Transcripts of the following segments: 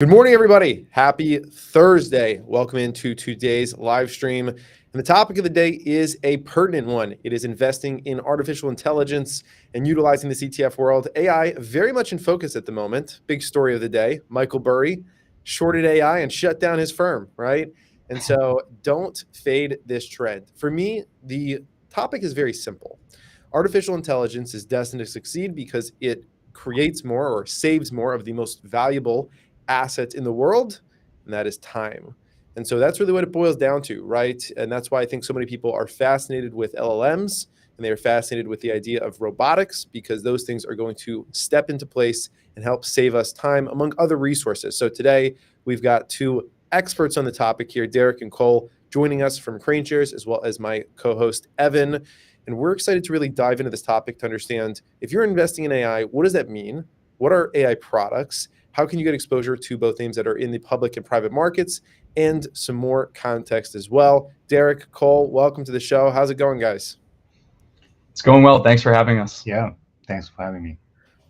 Good morning, everybody. Happy Thursday. Welcome into today's live stream. And the topic of the day is a pertinent one. It is investing in artificial intelligence and utilizing this ETF world. AI very much in focus at the moment. Big story of the day. Michael Burry shorted AI and shut down his firm, right? And so don't fade this trend. For me, the topic is very simple. Artificial intelligence is destined to succeed because it creates more or saves more of the most valuable assets in the world, and that is time. And so that's really what it boils down to, right? And that's why I think so many people are fascinated with LLMs and they are fascinated with the idea of robotics, because those things are going to step into place and help save us time, among other resources. So today we've got two experts on the topic here, Derek and Cole, joining us from KraneShares, as well as my co-host Evan. And we're excited to really dive into this topic to understand, if you're investing in AI, what does that mean? What are AI products? How can you get exposure to both names that are in the public and private markets, and some more context as well? Derek, Cole, welcome to the show. How's it going, guys? It's going well. Thanks for having us. Yeah, thanks for having me.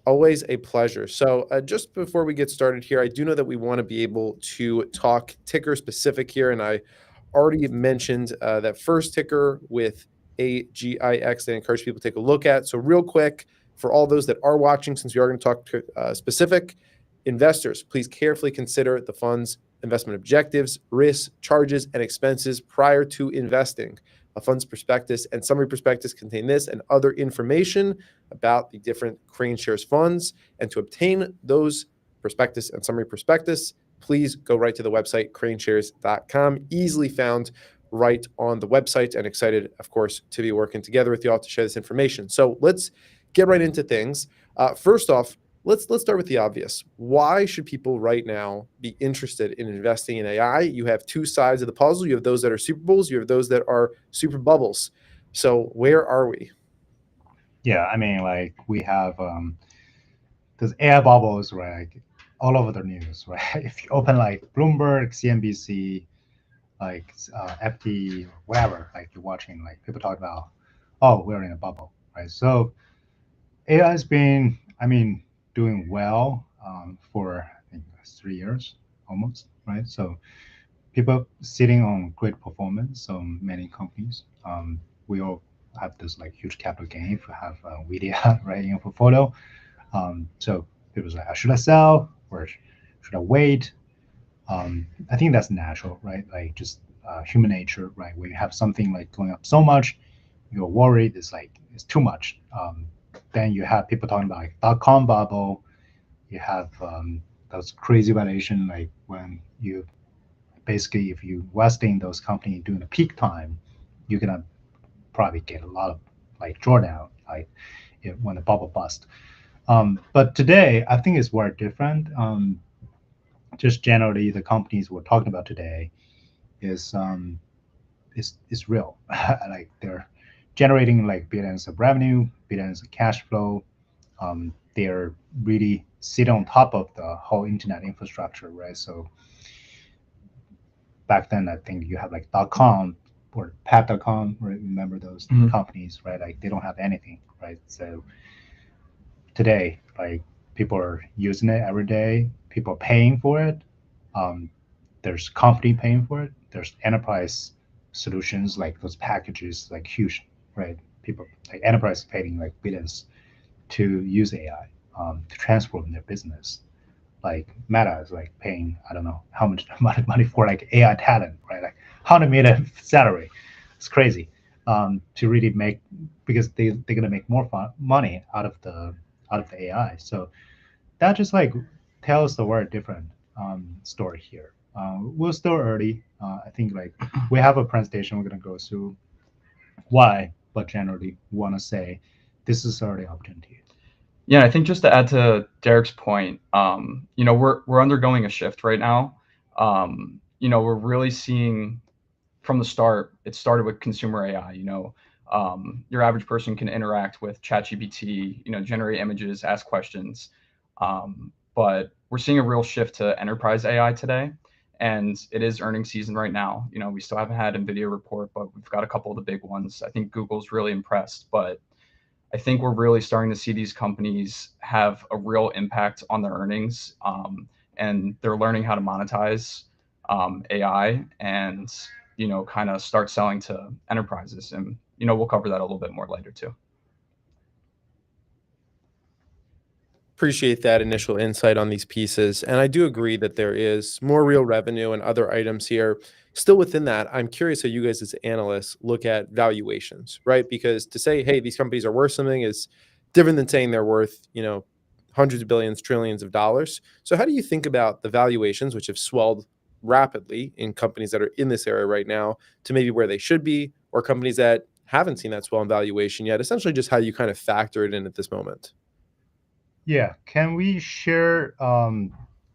Always a pleasure. So just before we get started here, I do know that we want to be able to talk ticker specific here. And I already mentioned that first ticker with AGIX that I encourage people to take a look at. So real quick, for all those that are watching, since we are going to talk to specific investors, please carefully consider the fund's investment objectives, risks, charges, and expenses prior to investing. A fund's prospectus and summary prospectus contain this and other information about the different KraneShares funds. And to obtain those prospectus and summary prospectus, please go right to the website, KraneShares.com, easily found right on the website, and excited, of course, to be working together with you all to share this information. So let's get right into things. First off, let's start with the obvious. Why should people right now be interested in investing in AI? You have two sides of the puzzle. You have those that are super bulls. You have those that are super bubbles. So where are we? Yeah, I mean, like we have those AI bubbles, right? Like, all over the news, right? If you open like Bloomberg, CNBC, like FT, whatever, like you're watching, like people talk about, oh, we're in a bubble, right? So AI has been, I mean, doing well for I think 3 years almost, right? So people sitting on great performance on many companies. We all have this like huge capital gain if you have Nvidia right in your portfolio. So people say, should I sell or should I wait? I think that's natural, right? Like just human nature, right? When you have something like going up so much, you're worried it's like it's too much. Then you have people talking about like dot-com bubble. You have those crazy valuation, like when you basically if you invest in those companies during the peak time, you're gonna probably get a lot of like drawdown, like when the bubble bust. But today, I think it's very different. Just generally, the companies we're talking about today is is real. Like they're generating like billions of revenue, billions of cash flow. They're really sitting on top of the whole internet infrastructure, right? So back then, I think you have like .com or pat.com, right? Remember those companies, right? Like they don't have anything, right? So today, like people are using it every day. People are paying for it. Um, there's company paying for it. There's enterprise solutions like those packages, like huge, right? People like enterprise paying like billions to use AI to transform their business. Like Meta is like paying I don't know how much money for like AI talent, right? Like 100 million salary. It's crazy to really make because they're gonna make more money out of the AI. So that just like tells the very different story here. We're still early. I think like we have a presentation we're gonna go through why, but generally want to say this is early opportunity. Yeah, I think just to add to Derek's point, we're undergoing a shift right now. We're really seeing from the start. It started with consumer AI. Your average person can interact with ChatGPT, generate images, ask questions. But we're seeing a real shift to enterprise AI today, and it is earnings season right now. We still haven't had NVIDIA report, but we've got a couple of the big ones. I think Google's really impressed, but I think we're really starting to see these companies have a real impact on their earnings. and they're learning how to monetize AI and kind of start selling to enterprises. And we'll cover that a little bit more later too. Appreciate that initial insight on these pieces. And I do agree that there is more real revenue and other items here. Still within that, I'm curious how you guys as analysts look at valuations, right? Because to say, hey, these companies are worth something is different than saying they're worth, hundreds of billions, trillions of dollars. So how do you think about the valuations, which have swelled rapidly in companies that are in this area right now, to maybe where they should be, or companies that haven't seen that swell in valuation yet? Essentially just how you kind of factor it in at this moment. Yeah, can we share?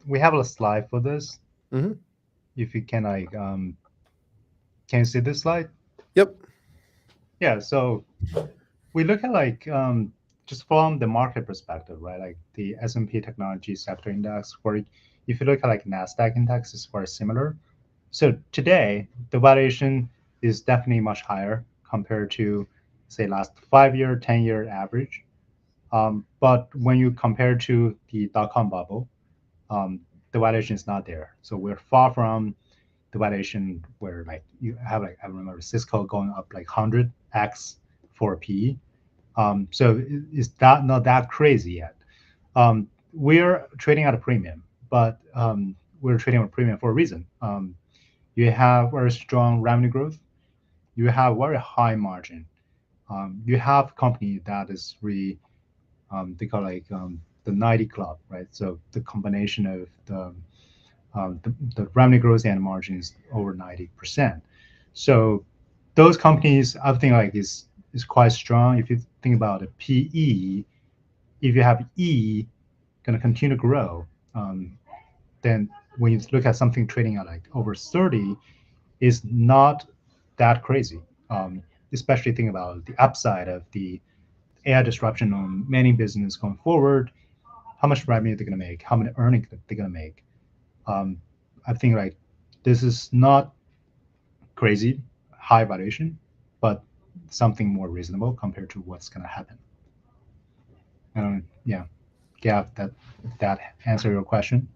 We have a slide for this. Mm-hmm. If you can, can you see this slide? Yep. Yeah. So we look at just from the market perspective, right? Like the S&P Technology Sector Index, where if you look at Nasdaq Index, it's very similar. So today, the valuation is definitely much higher compared to, say, last 5-year, 10-year average. But when you compare to the dot-com bubble, the valuation is not there. So we're far from the valuation where you have I remember Cisco going up 100x for PE. So it's not that crazy yet. We're trading at a premium, but we're trading at a premium for a reason. You have very strong revenue growth. You have very high margin. You have company that is really they call the 90 club, right? So the combination of the revenue growth and margins over 90%. So those companies, I think is quite strong. If you think about the PE, if you have E going to continue to grow, then when you look at something trading at over 30, is not that crazy. Especially think about the upside of the AI disruption on many businesses going forward, how much revenue they're going to make, how many earnings they're going to make. I think this is not crazy high valuation, but something more reasonable compared to what's going to happen. Yeah, that answer your question.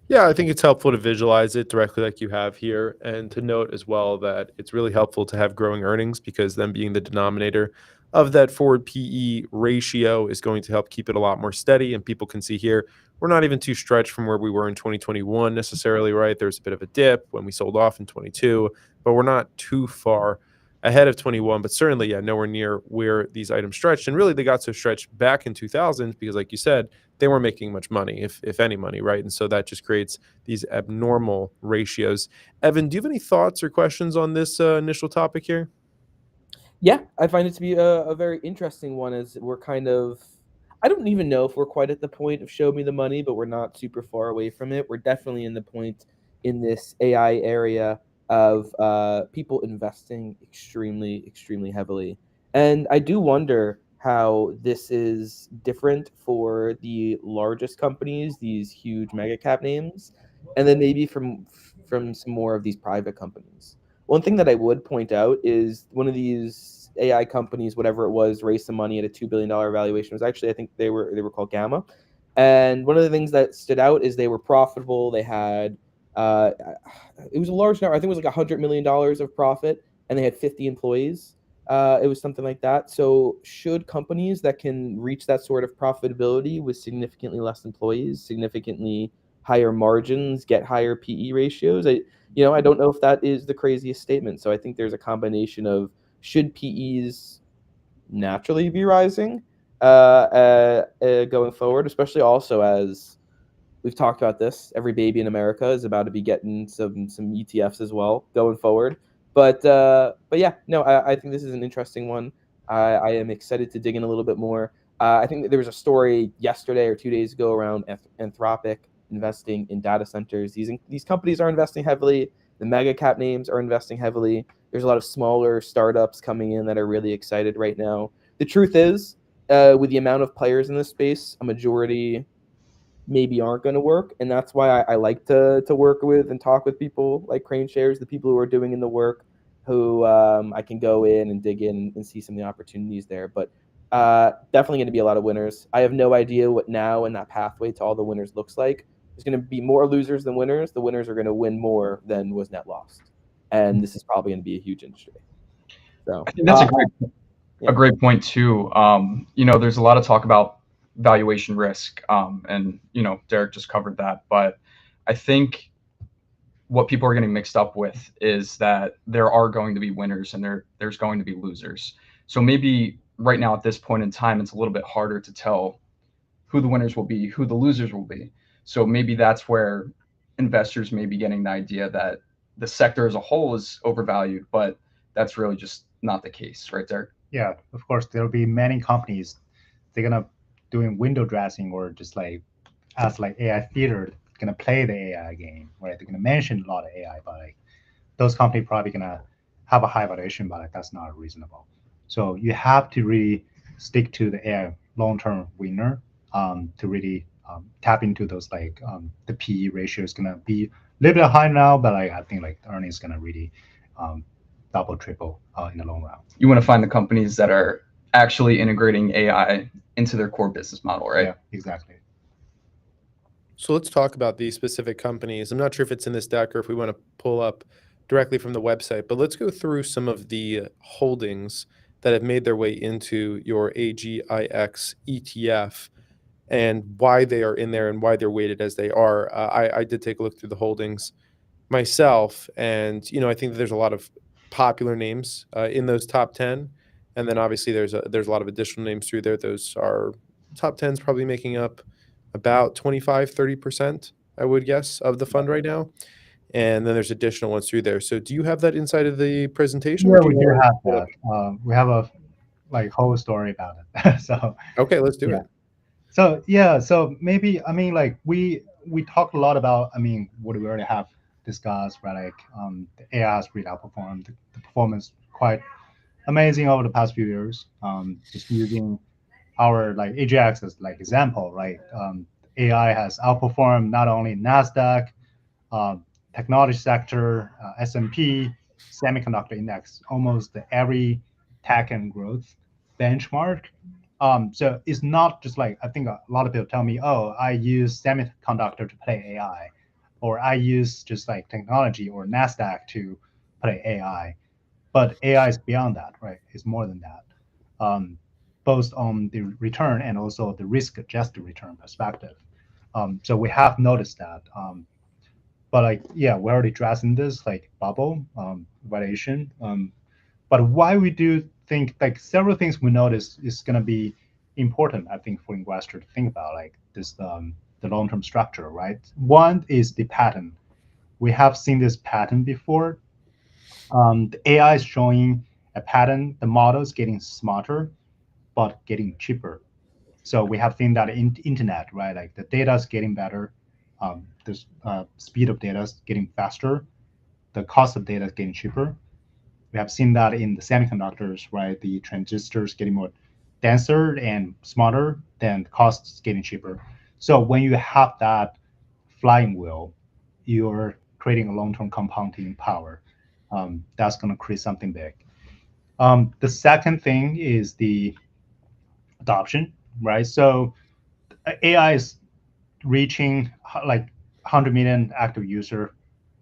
Yeah, I think it's helpful to visualize it directly like you have here, and to note as well that it's really helpful to have growing earnings, because them being the denominator of that forward PE ratio is going to help keep it a lot more steady. And people can see here, we're not even too stretched from where we were in 2021 necessarily, right? There's a bit of a dip when we sold off in 22, but we're not too far ahead of 21, but certainly, yeah, nowhere near where these items stretched. And really, they got so stretched back in 2000 because, like you said, they weren't making much money, if any money, right? And so that just creates these abnormal ratios. Evan, do you have any thoughts or questions on this initial topic here? Yeah, I find it to be a very interesting one, as we're kind of, I don't even know if we're quite at the point of show me the money, but we're not super far away from it. We're definitely in the point in this AI area of people investing extremely, extremely heavily. And I do wonder how this is different for the largest companies, these huge mega cap names, and then maybe from some more of these private companies. One thing that I would point out is one of these AI companies, whatever it was, raised some money at a $2 billion valuation. It was actually, I think they were called Gamma. And one of the things that stood out is they were profitable. They had, it was a large number. I think it was like $100 million of profit, and they had 50 employees. It was something like that. So should companies that can reach that sort of profitability with significantly less employees, significantly higher margins, get higher PE ratios? I don't know if that is the craziest statement. So I think there's a combination of, should PEs naturally be rising going forward, especially also as we've talked about this, every baby in America is about to be getting some ETFs as well going forward. But yeah, no, I think this is an interesting one. I am excited to dig in a little bit more. I think that there was a story yesterday or 2 days ago around Anthropic investing in data centers. These companies are investing heavily. The mega cap names are investing heavily. There's a lot of smaller startups coming in that are really excited right now. The truth is, with the amount of players in this space, a majority maybe aren't going to work, and that's why I like to work with and talk with people like KraneShares, the people who are doing in the work, who I can go in and dig in and see some of the opportunities there. But definitely going to be a lot of winners. I have no idea what now and that pathway to all the winners looks like, there's going to be more losers than winners. The winners are going to win more than was net lost, and this is probably going to be a huge industry. So I think that's a great point too. There's a lot of talk about valuation risk, and Derek just covered that. But I think what people are getting mixed up with is that there are going to be winners and there's going to be losers. So maybe right now at this point in time, it's a little bit harder to tell who the winners will be, who the losers will be. So maybe that's where investors may be getting the idea that the sector as a whole is overvalued, but that's really just not the case, right, Derek? Yeah, of course, there'll be many companies they're gonna doing window dressing or just like as like AI theater, gonna play the AI game, right? They're gonna mention a lot of AI, but like those companies probably gonna have a high valuation, but like that's not reasonable. So you have to really stick to the AI long-term winner to really tap into those like the PE ratio is gonna be a little bit high now, but like I think like the earnings gonna really double, triple in the long run. You want to find the companies that are actually integrating AI into their core business model, right? Yeah, exactly. So let's talk about these specific companies. I'm not sure if it's in this deck or if we want to pull up directly from the website, but let's go through some of the holdings that have made their way into your AGIX ETF and why they are in there and why they're weighted as they are. I did take a look through the holdings myself, and I think that there's a lot of popular names in those top 10, and then obviously there's a lot of additional names through there. Those are top 10's probably making up about 25-30%, I would guess, of the fund right now, and then there's additional ones through there. So do you have that inside of the presentation? Yeah, we do have that. We have a like whole story about it. So okay, let's do yeah. it. So yeah, so maybe I mean like we talked a lot about what we already have discussed, right? Like the AI has really outperformed the performance quite amazing over the past few years. Just using our like AGIX as like example, right? AI has outperformed not only Nasdaq, um, technology sector, S&P, semiconductor index, almost every tech and growth benchmark. So it's not just like I think a lot of people tell me, oh, I use semiconductor to play AI, or I use just like technology or Nasdaq to play AI. But AI is beyond that, right? It's more than that, both on the return and also the risk-adjusted return perspective. So we have noticed that. But like, yeah, we're already addressing this like bubble valuation. But why we do think like several things we notice is going to be important, I think, for investor to think about like this the long-term structure, right? One is the pattern. We have seen this pattern before. The AI is showing a pattern. The model is getting smarter, but getting cheaper. So we have seen that in internet, right? Like the data is getting better, the speed of data is getting faster, the cost of data is getting cheaper. We have seen that in the semiconductors, right? The transistors getting more denser and smarter, then the cost is getting cheaper. So when you have that flying wheel, you're creating a long-term compounding power. That's going to create something big. The second thing is the adoption, right? So AI is reaching like 100 million active user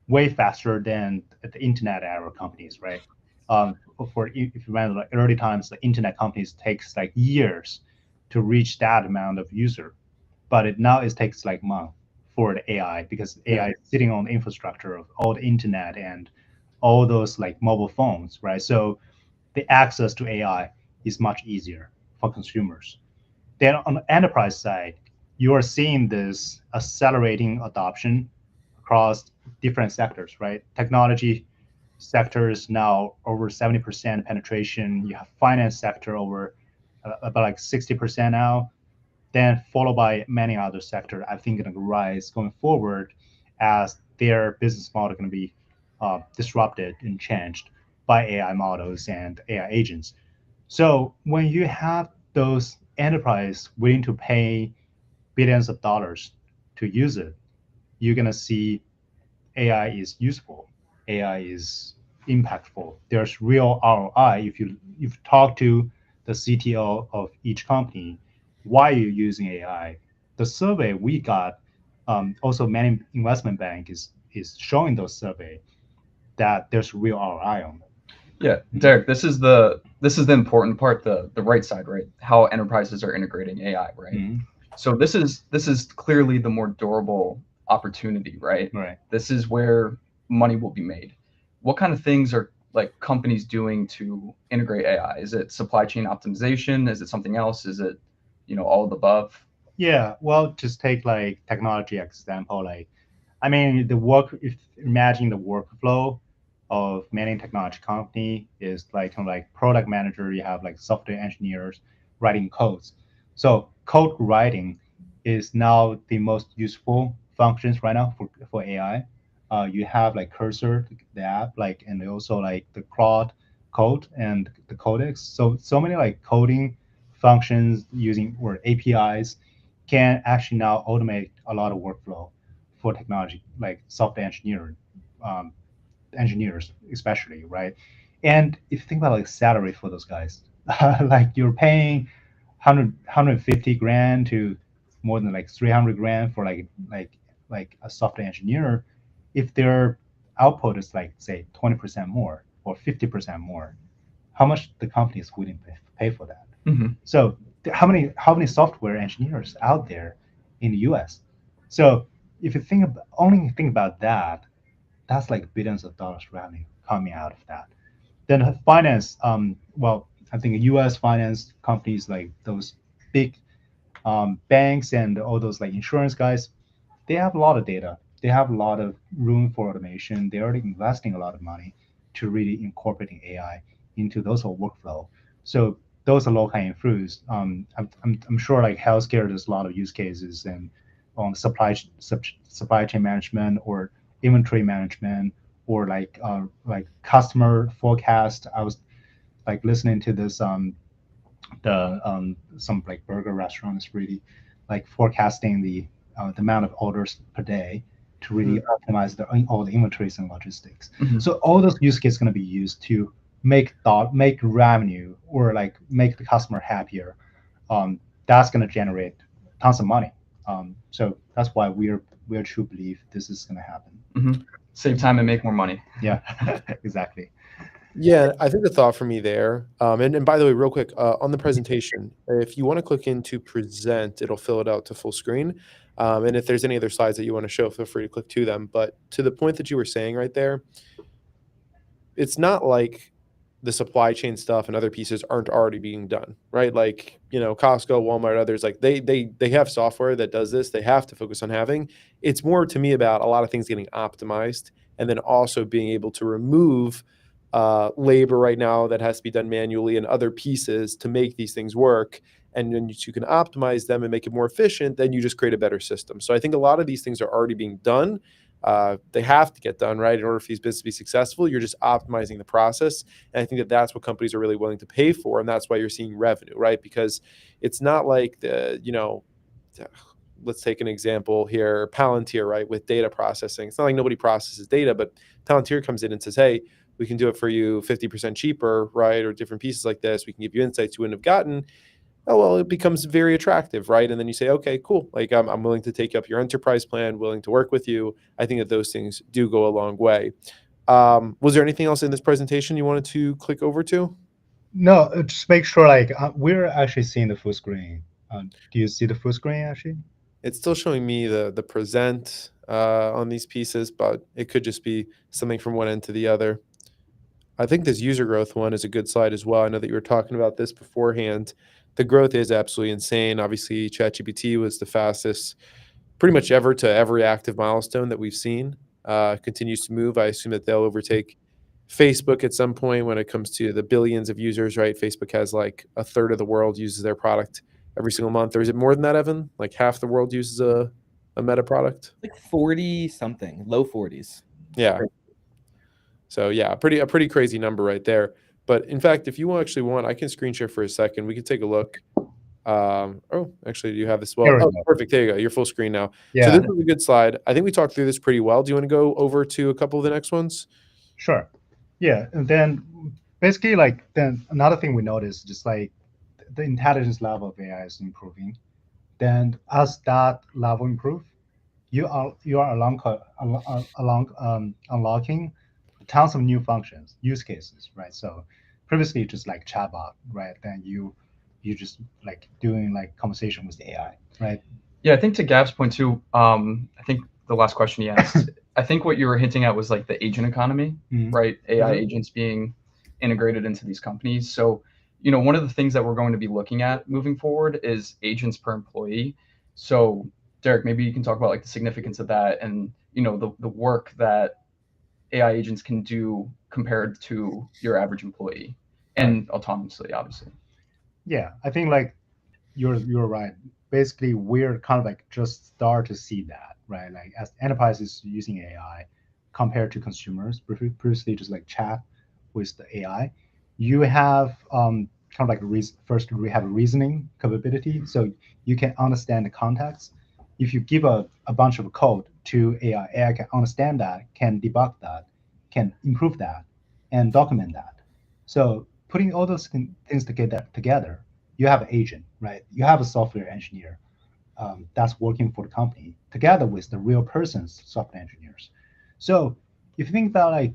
way faster than the internet era companies, right? For if you remember the early times, the internet companies takes like years to reach that amount of user, but now it takes like months for the AI because AI is sitting on the infrastructure of all the internet and all those like mobile phones, right? So the access to AI is much easier for consumers. Then on the enterprise side, you are seeing this accelerating adoption across different sectors, right? Technology sector is now over 70% penetration. You have finance sector over about like 60% now. Then followed by many other sectors, I think going to rise going forward as their business model going to be disrupted and changed by AI models and AI agents. So when you have those enterprise willing to pay billions of dollars to use it, you're gonna see AI is useful, AI is impactful. There's real ROI. If you talk to the CTO of each company, why are you using AI? The survey we got Also, many investment bank is showing those survey that there's real ROI on. Yeah, Derek, this is the important part, the right side, right? How enterprises are integrating AI, right? Mhm. So this is clearly the more durable opportunity, right? Right. This is where money will be made. What kind of things are like companies doing to integrate AI? Is it supply chain optimization? Is it something else? Is it, all of the above? Yeah, well, just take like technology example. Like, I mean, if imagine the workflow of many technology company is like kind of like product manager, you have like software engineers writing codes. So code writing is now the most useful functions right now for AI. You have like Cursor, the app, like, and also like the Claude code and the codex. So many like coding functions using or APIs can actually now automate a lot of workflow for technology, like software um, engineers especially, right? And if you think about like salary for those guys, like you're paying 150 grand to more than like 300 grand for like a software engineer, if their output is like say 20% more or 50% more, how much the company is willing to pay for that? Mm-hmm. So how many software engineers out there in the U.S.? So if you only think about that, that's like billions of dollars revenue coming out of that. Then finance, well, I think U.S. finance companies like those big banks and all those like insurance guys, they have a lot of data. They have a lot of room for automation. They're already investing a lot of money to really incorporating AI into those whole workflow. So those are low hanging fruits. I'm sure like healthcare, there's a lot of use cases and on supply chain management or inventory management or like customer forecast. I was like listening to this the some like burger restaurants really like forecasting the amount of orders per day to really optimize all the inventories and logistics. Mm-hmm. So all those use cases going to be used to make revenue or like make the customer happier. That's going to generate tons of money. So that's why we're true believe this is going to happen. Mm-hmm. Save time and make more money. Yeah, exactly. Yeah, I think the thought for me there, and by the way, real quick, on the presentation, if you want to click into present, it'll fill it out to full screen. And if there's any other slides that you want to show, feel free to click to them. But to the point that you were saying right there, it's not like the supply chain stuff and other pieces aren't already being done, right? Like, Costco, Walmart, others, like they have software that does this. They have to focus on having. It's more to me about a lot of things getting optimized and then also being able to remove labor right now that has to be done manually and other pieces to make these things work. And then you can optimize them and make it more efficient, then you just create a better system. So I think a lot of these things are already being done. They have to get done, right? In order for these businesses to be successful, you're just optimizing the process. And I think that that's what companies are really willing to pay for. And that's why you're seeing revenue, right? Because it's not like let's take an example here, Palantir, right? With data processing. It's not like nobody processes data, but Palantir comes in and says, hey, we can do it for you 50% cheaper, right? Or different pieces like this. We can give you insights you wouldn't have gotten. Oh, well, it becomes very attractive, right? And then you say, okay, cool. Like I'm willing to take up your enterprise plan, willing to work with you. I think that those things do go a long way. Was there anything else in this presentation you wanted to click over to? No, just make sure like we're actually seeing the full screen. Do you see the full screen actually? It's still showing me the present on these pieces, but it could just be something from one end to the other. I think this user growth one is a good slide as well. I know that you were talking about this beforehand. The growth is absolutely insane. Obviously, ChatGPT was the fastest pretty much ever to every active milestone that we've seen. Continues to move. I assume that they'll overtake Facebook at some point when it comes to the billions of users, right? Facebook has like a third of the world uses their product every single month. Or is it more than that, Evan? Like half the world uses a Meta product? Like 40 something, low 40s. Yeah. So yeah, a pretty crazy number right there. But in fact, if you actually want, I can screen share for a second. We can take a look. Oh, actually, you have this well. There we Oh, go. perfect. There you go. You're full screen now. So Yeah, this is a good slide. I think we talked through this pretty well. Do you want to go over to a couple of the next ones? sure. Yeah, and then basically like then another thing we noticed just like the intelligence level of AI is improving. Then as that level improve, you are unlocking tons of new functions, use cases, right? So previously just like chatbot, right? Then you just like doing like conversation with the AI, right? Yeah, I think to Gab's point too, I think the last question he asked, I think what you were hinting at was like the agent economy, right? AI agents being integrated into these companies. So, one of the things that we're going to be looking at moving forward is agents per employee. So, Derek, maybe you can talk about like the significance of that and, the work that AI agents can do compared to your average employee and autonomously, obviously. Yeah, I think like you're right. Basically, we're kind of like just start to see that, right? Like as enterprises using AI compared to consumers, previously just like chat with the AI, you have kind of like first we have a reasoning capability, so you can understand the context. If you give a bunch of code to AI, AI can understand that, can debug that, can improve that, and document that. So putting all those things together, you have an agent, right? You have a software engineer that's working for the company together with the real person's software engineers. So if you think about like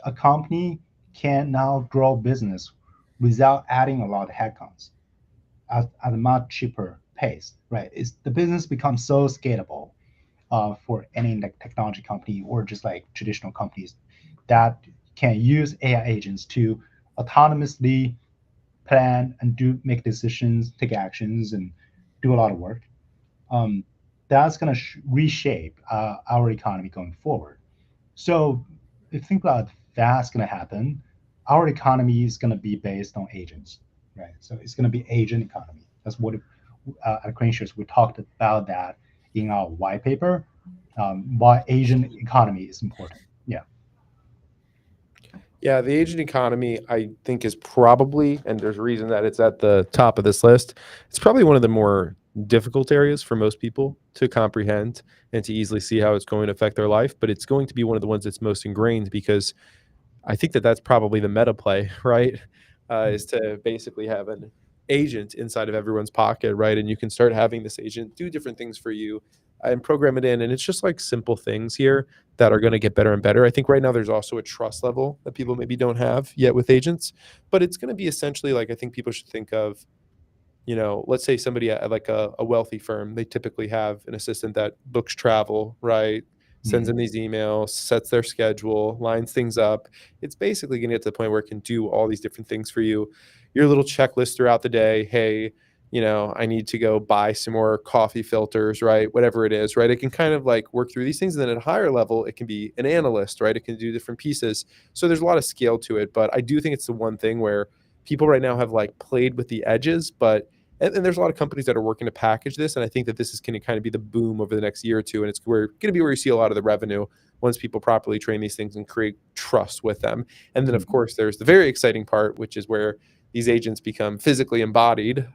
a company can now grow business without adding a lot of headcounts at a much cheaper pace, right? The business becomes so scalable for any like technology company or just like traditional companies that can use AI agents to autonomously plan and make decisions, take actions, and do a lot of work. Um, that's going to reshape our economy going forward. So if you think about that's going to happen, our economy is going to be based on agents, right? So it's going to be agent economy. That's what at KraneShares we talked about that in our white paper. Why agent economy is important. Yeah. Yeah, the agent economy, I think, is probably, and there's a reason that it's at the top of this list, it's probably one of the more difficult areas for most people to comprehend and to easily see how it's going to affect their life. But it's going to be one of the ones that's most ingrained because I think that that's probably the meta play, right? Is to basically have an agent inside of everyone's pocket, right? And you can start having this agent do different things for you and program it in. And it's just like simple things here that are going to get better and better. I think right now there's also a trust level that people maybe don't have yet with agents, but it's going to be essentially like I think people should think of, let's say somebody at like a wealthy firm, they typically have an assistant that books travel, right? Sends in these emails, sets their schedule, lines things up. It's basically going to get to the point where it can do all these different things for you. Your little checklist throughout the day. Hey, I need to go buy some more coffee filters, right? Whatever it is, right? It can kind of like work through these things. And then at a higher level, it can be an analyst, right? It can do different pieces. So there's a lot of scale to it. But I do think it's the one thing where people right now have like played with the edges, but and there's a lot of companies that are working to package this, and I think that this is going to kind of be the boom over the next year or two, and it's going to be where you see a lot of the revenue once people properly train these things and create trust with them. And then, of course, there's the very exciting part, which is where these agents become physically embodied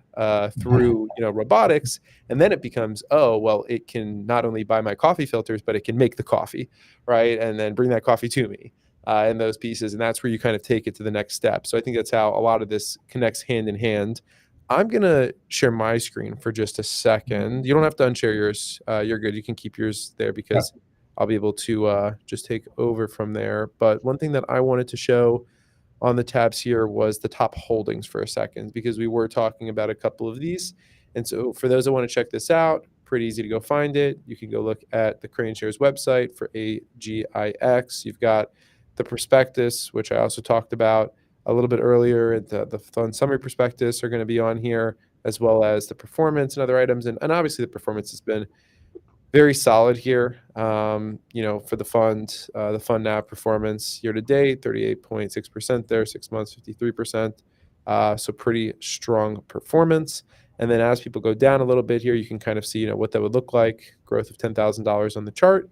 through robotics, and then it becomes, oh, well, it can not only buy my coffee filters, but it can make the coffee, right, and then bring that coffee to me. In those pieces, and that's where you kind of take it to the next step. So I think that's how a lot of this connects hand in hand. I'm going to share my screen for just a second. You don't have to unshare yours. You're good. You can keep yours there because I'll be able to just take over from there. But one thing that I wanted to show on the tabs here was the top holdings for a second because we were talking about a couple of these. And so for those that want to check this out, pretty easy to go find it. You can go look at the KraneShares website for AGIX. You've got the prospectus, which I also talked about a little bit earlier. The fund summary prospectus are going to be on here, as well as the performance and other items. And obviously the performance has been very solid here. For the fund NAV performance year to date, 38.6% there, 6 months, 53%. So pretty strong performance. And then as people go down a little bit here, you can kind of see, what that would look like. Growth of $10,000 on the chart.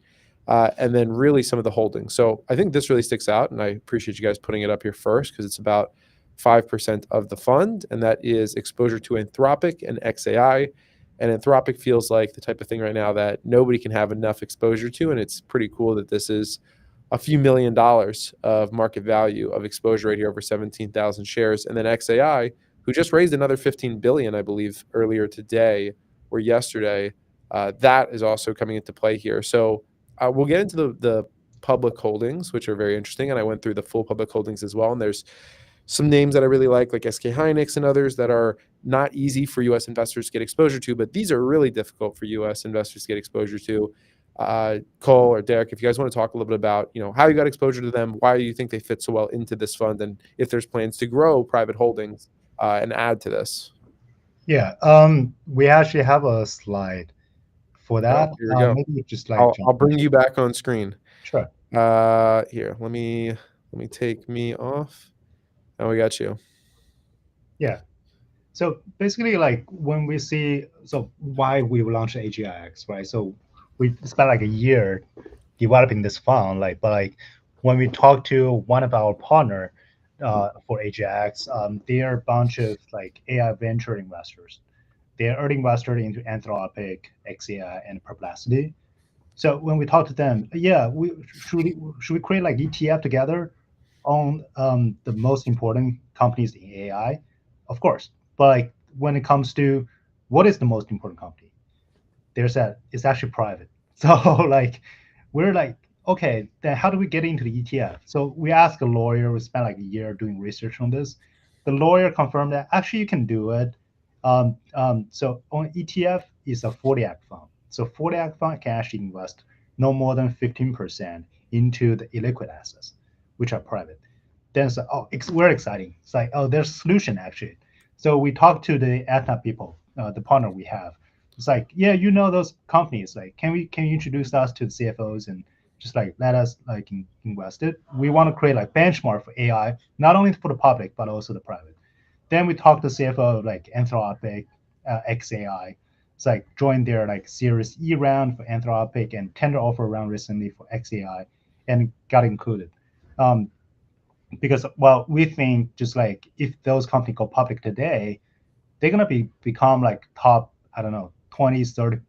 And then really some of the holdings. So I think this really sticks out, and I appreciate you guys putting it up here first because it's about 5% of the fund, and that is exposure to Anthropic and XAI. And Anthropic feels like the type of thing right now that nobody can have enough exposure to, and it's pretty cool that this is a few $1 million of market value of exposure right here over 17,000 shares. And then XAI, who just raised another 15 billion, I believe, earlier today or yesterday. that is also coming into play here. So we'll get into the public holdings, which are very interesting. And I went through the full public holdings as well. And there's some names that I really like SK Hynix and others that are not easy for U.S. investors to get exposure to, but these are really difficult for U.S. investors to get exposure to. Cole or Derek, if you guys want to talk a little bit about, how you got exposure to them, why you think they fit so well into this fund, and if there's plans to grow private holdings and add to this. Yeah, we actually have a slide for that. Here we go. Maybe just I'll bring you back on screen. Sure. Here, let me take me off. Oh, we got you. Yeah. So basically, when we see, why we launched AGIX, right? So we spent a year developing this fund, but when we talk to one of our partner for AGIX, they are a bunch of AI venture investors. They are early investors into Anthropic, XAI, and Perplexity. So when we talk to them, yeah, should we create ETF together on the most important companies in AI? Of course, but when it comes to what is the most important company, it's actually private. So we're okay, then how do we get into the ETF? So we asked a lawyer. We spent a year doing research on this. The lawyer confirmed that actually you can do it. So on ETF is a 40 Act fund. So 40 Act fund can actually invest no more than 15% into the illiquid assets, which are private. Then it's very exciting. It's there's a solution actually. So we talked to the Aetna people, the partner we have. It's yeah, those companies. Can you introduce us to the CFOs and just let us invest it? We want to create benchmark for AI, not only for the public but also the private. Then we talked to CFO of Anthropic, XAI. It's joined their Series E round for Anthropic and tender offer round recently for XAI, and got included. Because we think just if those companies go public today, they're gonna become top, I don't know, 20, 30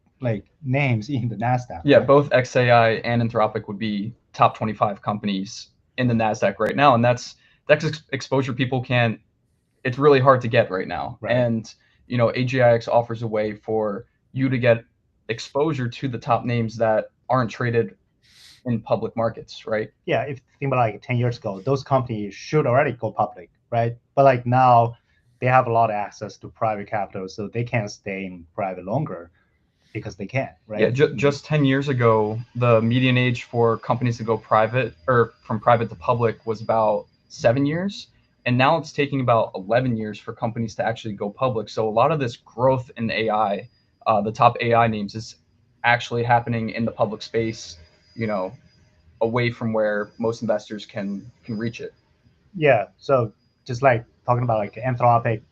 names in the NASDAQ. Yeah, right? Both XAI and Anthropic would be top 25 companies in the NASDAQ right now, and that's exposure people can't. It's really hard to get right now, right. And AGIX offers a way for you to get exposure to the top names that aren't traded in public markets, right? Yeah, if you think about 10 years ago, those companies should already go public, right? But now they have a lot of access to private capital, so they can't stay in private longer because they can, right? Yeah, just 10 years ago, the median age for companies to go private or from private to public was about 7 years. And now it's taking about 11 years for companies to actually go public. So a lot of this growth in AI, the top AI names, is actually happening in the public space, away from where most investors can reach it. Yeah. So just talking about Anthropic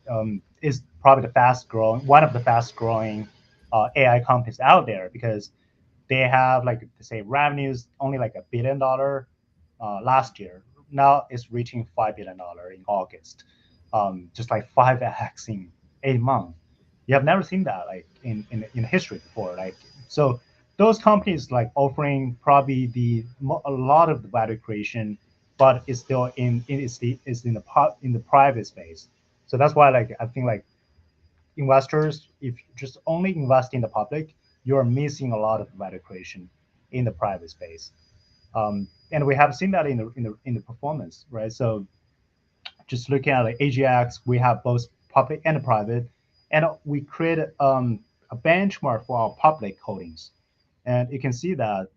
is probably one of the fast growing AI companies out there, because they have say revenues only $1 billion last year. Now it's reaching $5 billion in August, just 5x in 8 months. You have never seen that in history before. So those companies offering probably a lot of the value creation, but it's still in the private space. So that's why I think investors, if you just only invest in the public, you're missing a lot of value creation in the private space. And we have seen that in the performance, right? So just looking at AGIX, we have both public and private, and we created a benchmark for our public holdings, and you can see that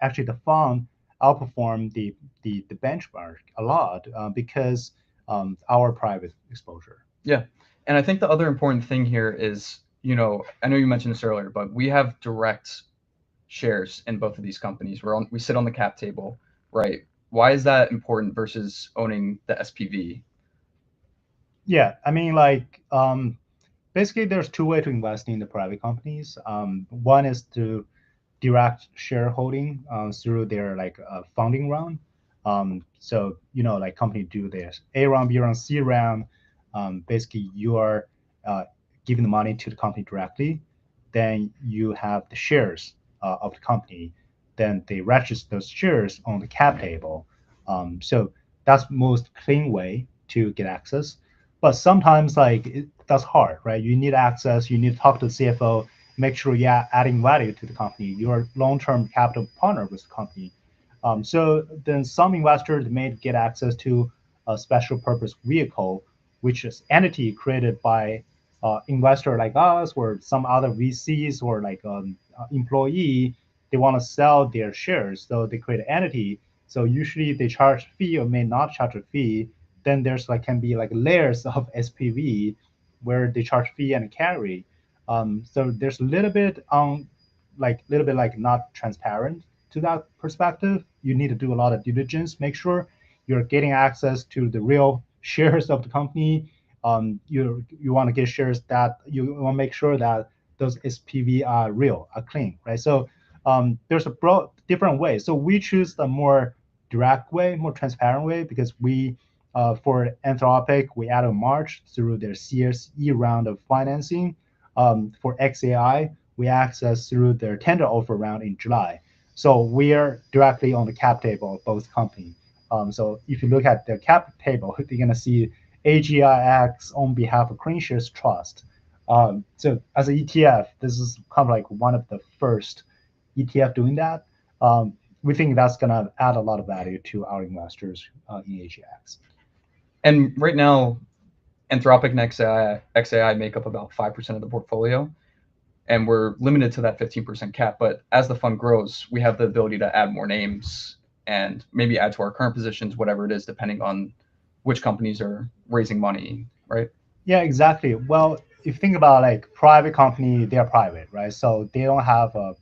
actually the fund outperformed the benchmark a lot because our private exposure. Yeah, and I think the other important thing here is, I know you mentioned this earlier, but we have direct shares in both of these companies. We sit on the cap table, right? Why is that important versus owning the SPV? Yeah, I mean, basically, there's two ways to invest in the private companies. One is to direct shareholding through their funding round. So company do this A round, B round, C round. Basically, you are giving the money to the company directly. Then you have the shares of the company. Then they register those shares on the cap table. So that's most clean way to get access. But sometimes that's hard, right? You need access. You need to talk to the CFO, make sure you're adding value to the company. You're a long-term capital partner with the company. So then some investors may get access to a special purpose vehicle, which is entity created by investor like us or some other VCs or like employee. They want to sell their shares, so they create an entity. So usually they charge fee or may not charge a fee. Then there's like can be like layers of SPV where they charge fee and carry. So there's a little bit like not transparent to that perspective. You need to do a lot of due diligence, make sure you're getting access to the real shares of the company. You want to get shares that you want to make sure that those SPV are real, are clean, right? So there's a different way. So we choose the more direct way, more transparent way, because we for Anthropic, we added March through their Series E round of financing. For XAI, we access through their tender offer round in July. So we are directly on the cap table of both companies. So if you look at the cap table, you're going to see AGIX on behalf of KraneShares Trust. So as an ETF, this is kind of like one of the first ETF doing that. We think that's going to add a lot of value to our investors in AGIX. And right now, Anthropic and XAI make up about 5% of the portfolio, and we're limited to that 15% cap. But as the fund grows, we have the ability to add more names and maybe add to our current positions, whatever it is, depending on which companies are raising money, right? Yeah, exactly. Well, if you think about like private company, they are private, right? So they don't have a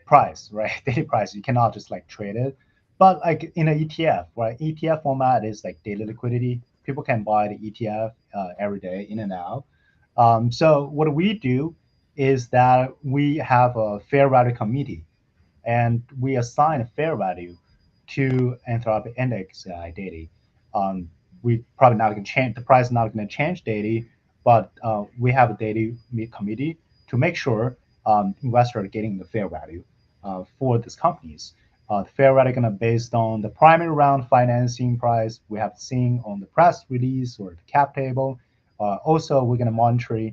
price, right? Daily price. You cannot just like trade it. But like in an ETF, right? ETF format is like daily liquidity. People can buy the ETF every day in and out. So what we do is that we have a fair value committee, and we assign a fair value to Anthropic Index daily. We probably not going to change the price, not going to change daily, but we have a daily committee to make sure investors are getting the fair value for these companies. The fair value going to based on the primary round financing price we have seen on the press release or the cap table. Also, we're going to monitor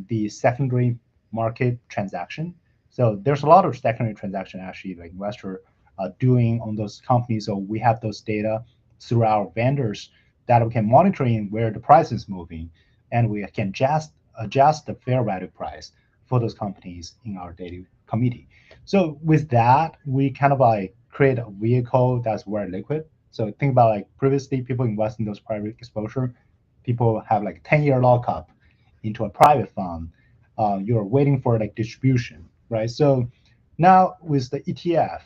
the secondary market transaction. So there's a lot of secondary transaction actually like investor doing on those companies. So we have those data through our vendors that we can monitoring where the price is moving, and we can just adjust the fair value price for those companies in our daily committee. So with that, we kind of like create a vehicle that's very liquid. So think about like previously people invest in those private exposure, people have like 10-year lockup into a private fund. You're waiting for like distribution, right? So now with the ETF,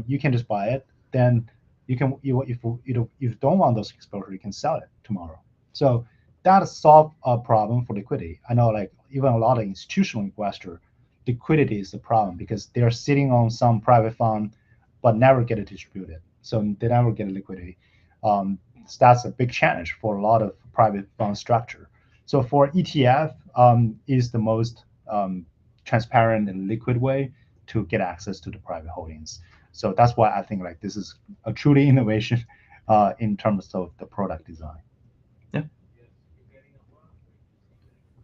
you can just buy it. Then you can if you don't want those exposure, you can sell it tomorrow. So that solves a problem for liquidity. I know like even a lot of institutional investor, liquidity is the problem because they're sitting on some private fund but never get it distributed. So they never get liquidity. So that's a big challenge for a lot of private fund structure. So for ETF is the most transparent and liquid way to get access to the private holdings. So that's why I think like this is a truly innovation in terms of the product design. Yeah.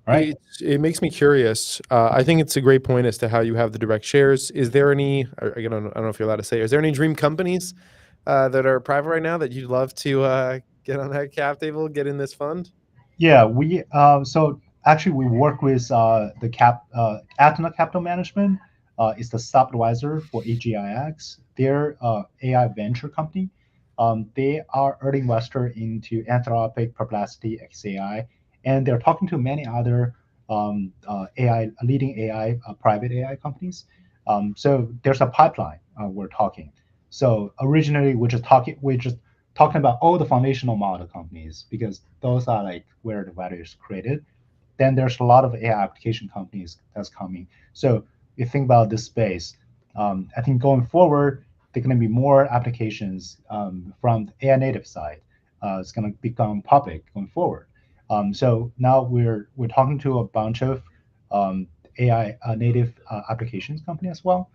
Right. It makes me curious. I think it's a great point as to how you have the direct shares. Is there any, again, I don't know if you're allowed to say, is there any dream companies that are private right now that you'd love to get on that cap table, get in this fund? Yeah, we so actually we work with the Atna Capital Management. Is the sub-advisor for AGIX. They're AI venture company. They are early investor into Anthropic, Perplexity, XAI, and they're talking to many other AI leading AI private AI companies. So there's a pipeline we're talking. So originally we're just talking about all the foundational model companies because those are like where the value is created. Then there's a lot of AI application companies that's coming. So you think about this space, I think going forward, there are going to be more applications from the AI native side. It's going to become public going forward. So now we're talking to a bunch of AI native applications company as well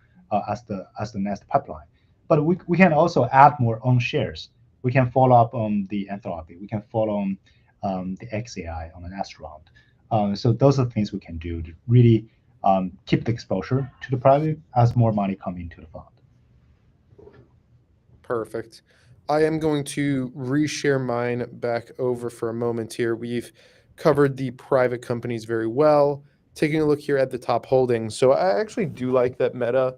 as the next pipeline. But we can also add more own shares. We can follow up on the Anthropic. We can follow on the XAI on an Astronaut. So those are the things we can do to really keep the exposure to the private as more money come into the fund. Perfect. I am going to reshare mine back over for a moment here. We've covered the private companies very well. Taking a look here at the top holdings. So I actually do like that Meta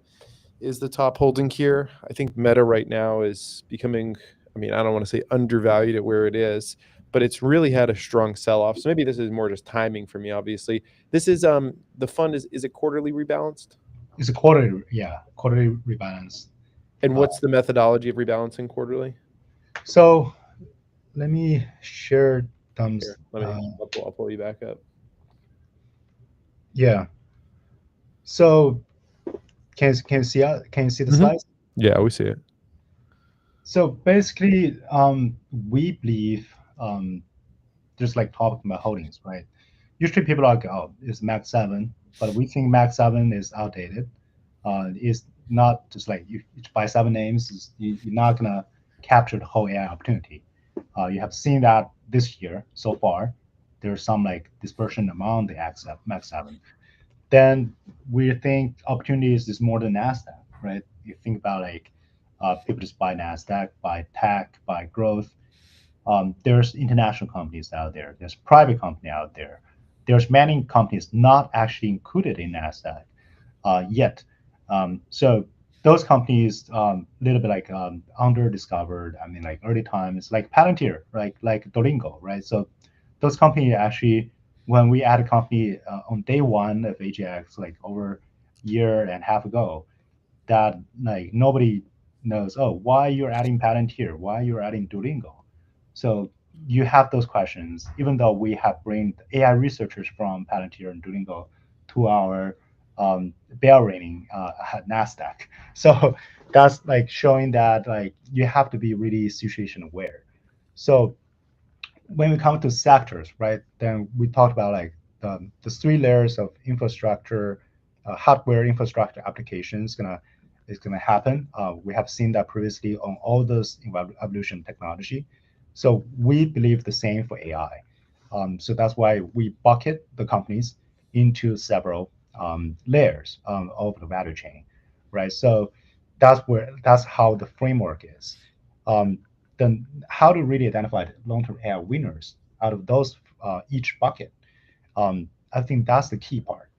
is the top holding here. I think Meta right now is becoming, I mean, I don't want to say undervalued at where it is, but it's really had a strong sell-off. So maybe this is more just timing for me, obviously. This is the fund is it quarterly rebalanced? It's a quarterly rebalance. And what's the methodology of rebalancing quarterly? So let me share them. Here, I'll pull you back up. Yeah. So can you see the slides? Yeah, we see it. So basically, we believe just like talking about holdings, right? Usually people are like, oh, it's Max 7, but we think Max 7 is outdated. It's not just like you buy 7 names, you're not going to capture the whole AI opportunity. You have seen that this year so far. There's some like dispersion among the Max 7. Then we think opportunities is more than NASDAQ, right? You think about like people just buy NASDAQ, buy tech, buy growth. There's international companies out there. There's private company out there. There's many companies not actually included in NASDAQ yet. So those companies, little bit like under discovered. I mean, like early times, like Palantir, right? Like Duolingo, right? So those companies actually, when we add a company on day one of AGIX, like over a year and a half ago, that like nobody knows, oh, why you're adding Palantir, why you're adding Duolingo. So you have those questions, even though we have bring AI researchers from Palantir and Duolingo to our bear rating at NASDAQ. So that's like showing that like you have to be really situation aware. So when we come to sectors, right, then we talked about like the 3 layers of infrastructure, hardware infrastructure applications is gonna happen. We have seen that previously on all those evolution technology. So we believe the same for AI. So that's why we bucket the companies into several layers of the value chain, right? So that's how the framework is. Um, then how to really identify the long-term AI winners out of those each bucket. I think that's the key part.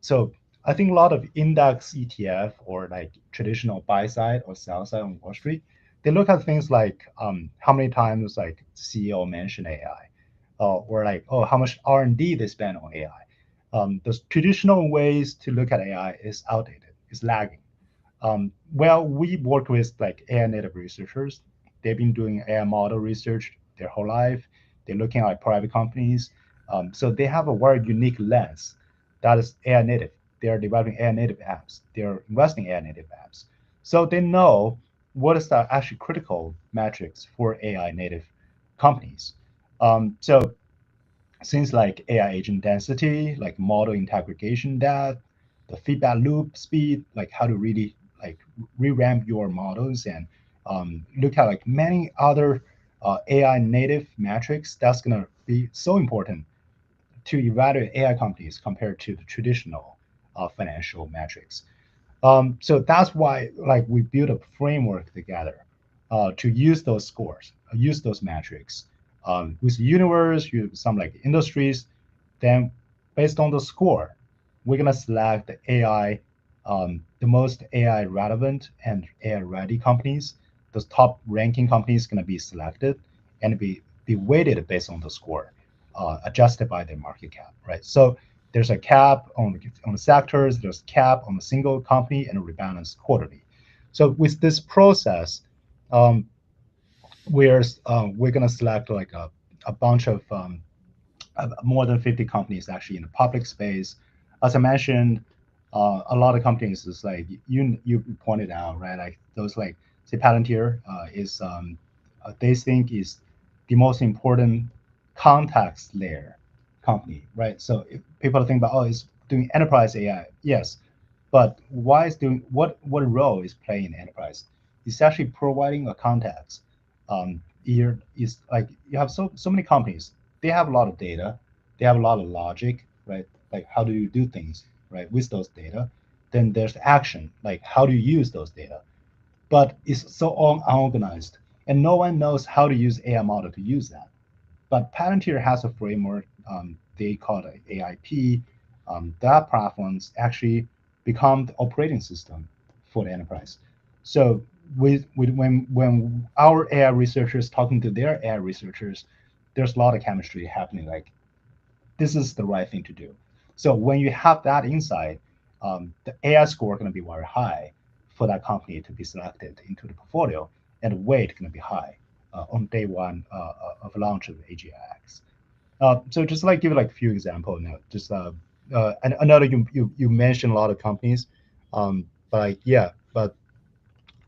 So I think a lot of index ETF or like traditional buy side or sell side on Wall Street, they look at things like how many times like CEO mentioned AI, or like oh how much R&D they spend on AI. Those traditional ways to look at AI is outdated, is lagging. Well, we work with like AI native researchers. They've been doing AI model research their whole life. They're looking at private companies. So they have a very unique lens that is AI native. They are developing AI native apps. They're investing in AI native apps. So they know what is the actually critical metrics for AI native companies. So things like AI agent density, like model integration depth, the feedback loop speed, like how to really like revamp your models and look at like many other AI native metrics. That's gonna be so important to evaluate AI companies compared to the traditional financial metrics. So that's why like we build a framework together to use those scores, use those metrics with universe, use some like industries. Then based on the score, we're gonna select the AI, the most AI relevant and AI ready companies. Those top ranking companies gonna be selected and be weighted based on the score, adjusted by their market cap, right? So there's a cap on the sectors, there's cap on a single company, and a rebalance quarterly. So with this process, um, we're gonna select like a bunch of more than 50 companies actually in the public space. As I mentioned, a lot of companies is like you pointed out, right? Like those like say Palantir is they think is the most important context layer company, right? So if people think about oh, it's doing enterprise AI, yes, but why is doing what role is playing in enterprise? It's actually providing a context. Here is like you have so many companies. They have a lot of data. They have a lot of logic, right? Like how do you do things, right, with those data. Then there's action, like how do you use those data? But it's so unorganized, and no one knows how to use AI model to use that. But Palantir has a framework, they call it AIP. That platforms actually become the operating system for the enterprise. So when our AI researchers talking to their AI researchers, there's a lot of chemistry happening. Like this is the right thing to do. So when you have that insight, the AI score going to be very high for that company to be selected into the portfolio, and the weight going to be high on day one of launch of AGIX. So just like give like a few examples now. Just another you mentioned a lot of companies, but like, yeah, but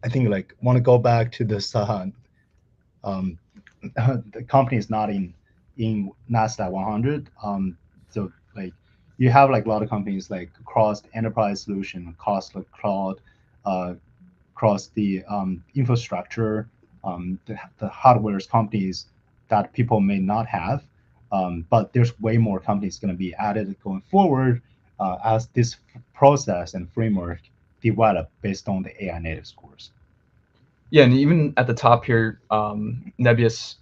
I think like want to go back to this um, the company is not in Nasdaq 100. So like you have like a lot of companies like across the enterprise solution, across the cloud, uh, across the infrastructure, the hardware companies that people may not have. But there's way more companies going to be added going forward as this process and framework develop based on the AI native scores. Yeah, and even at the top here, Nebius,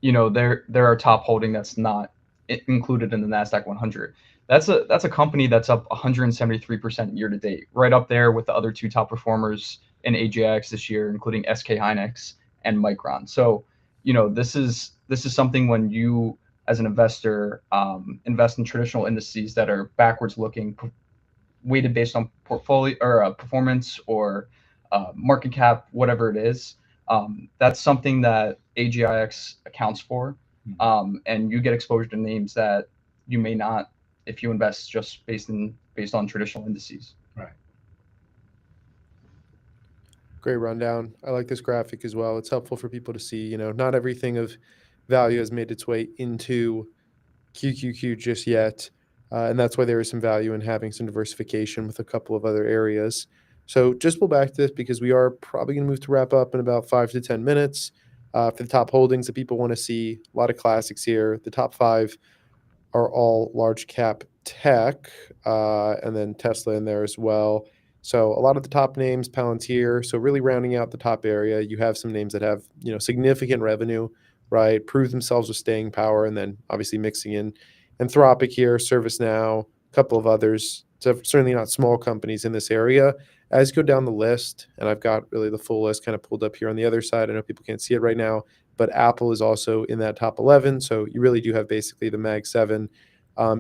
they're our top holding that's not included in the Nasdaq 100. That's a company that's up 173% year to date, right up there with the other two top performers in AGIX this year, including SK Hynix and Micron. So, this is something when you as an investor invest in traditional indices that are backwards looking, weighted based on portfolio or performance or market cap, whatever it is. That's something that AGIX accounts for, and you get exposure to names that you may not if you invest just based on traditional indices. Right. Great rundown. I like this graphic as well. It's helpful for people to see, not everything of value has made its way into QQQ just yet. And that's why there is some value in having some diversification with a couple of other areas. So just pull back to this because we are probably going to move to wrap up in about 5 to 10 minutes. For the top holdings that people want to see, a lot of classics here. The top 5 are all large cap tech, and then Tesla in there as well. So a lot of the top names, Palantir. So really rounding out the top area, you have some names that have significant revenue, right? Prove themselves with staying power, and then obviously mixing in Anthropic here, ServiceNow, a couple of others. So certainly not small companies in this area. As you go down the list, and I've got really the full list kind of pulled up here on the other side. I know people can't see it right now, but Apple is also in that top 11. So you really do have basically the Mag 7